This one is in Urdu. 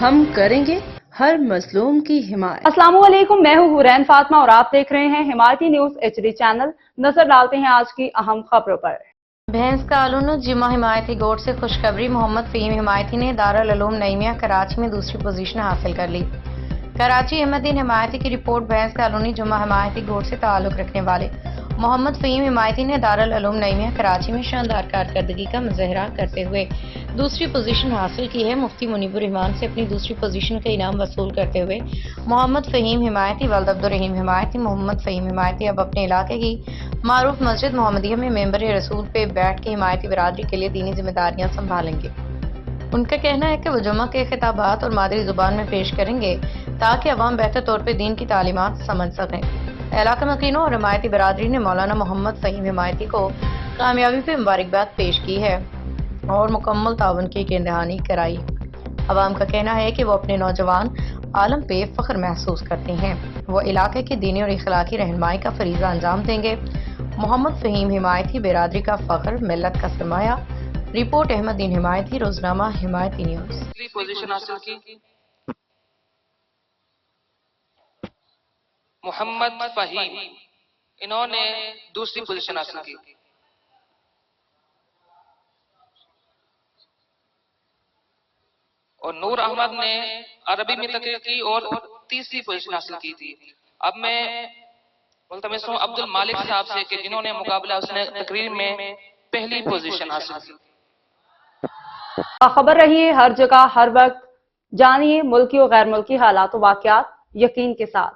ہم کریں گے ہر مظلوم کی حمایت۔ السلام علیکم، میں ہوں حورین فاطمہ اور آپ دیکھ رہے ہیں حمایتی نیوز HD چینل۔ نظر ڈالتے ہیں آج کی اہم خبروں پر۔ بھینس کالونو جمعہ حمایتی گوٹ سے خوشخبری، محمد فہیم حمایتی نے دارالعلوم نعیمیہ کراچی میں دوسری پوزیشن حاصل کر لی۔ کراچی احمد دین حمایتی کی رپورٹ۔ بھینس کالونی جمعہ حمایتی گوٹ سے تعلق رکھنے والے محمد فہیم حمایتی نے دارالعلوم نعیمیہ کراچی میں شاندار کارکردگی کا مظاہرہ کرتے ہوئے دوسری پوزیشن حاصل کی ہے۔ مفتی منیب الرحمان سے اپنی دوسری پوزیشن کا انعام وصول کرتے ہوئے محمد فہیم حمایتی والد عبدالرحیم حمایتی محمد فہیم حمایتی اب اپنے علاقے کی معروف مسجد محمدیہ میں ممبر رسول پہ بیٹھ کے حمایتی برادری کے لیے دینی ذمہ داریاں سنبھالیں گے۔ ان کا کہنا ہے کہ وہ جمعہ کے خطابات اور مادری زبان میں پیش کریں گے تاکہ عوام بہتر طور پہ دین کی تعلیمات سمجھ سکیں۔ علاقہ مکینوں اور حمایتی برادری نے مولانا محمد فہیم حمایتی کو کامیابی پہ مبارکباد پیش کی ہے اور مکمل تعاون کی یقین کرائی۔ عوام کا کہنا ہے کہ وہ اپنے نوجوان عالم پہ فخر محسوس کرتے ہیں۔ وہ علاقے کی دینی اور اخلاقی رہنمائی کا فریضہ انجام دیں گے۔ محمد فہیم حمایتی برادری کا فخر، ملت کا سرمایہ۔ رپورٹ احمد دین حمایتی، روزنامہ حمایتی نیوز۔ پوزیشن حاصل کی محمد فہیم، انہوں نے دوسری پوزیشن حاصل کی۔ اور نور احمد نے عربی میں تقریر کی اور تیسری پوزیشن حاصل کی تھی۔ اب میں ملتمس ہوں عبد المالک صاحب سے کہ جنہوں نے مقابلہ اس نے تقریر میں پہلی پوزیشن حاصل کی۔ خبر رہیے ہر جگہ ہر وقت، جانیے ملکی و غیر ملکی حالات و واقعات یقین کے ساتھ۔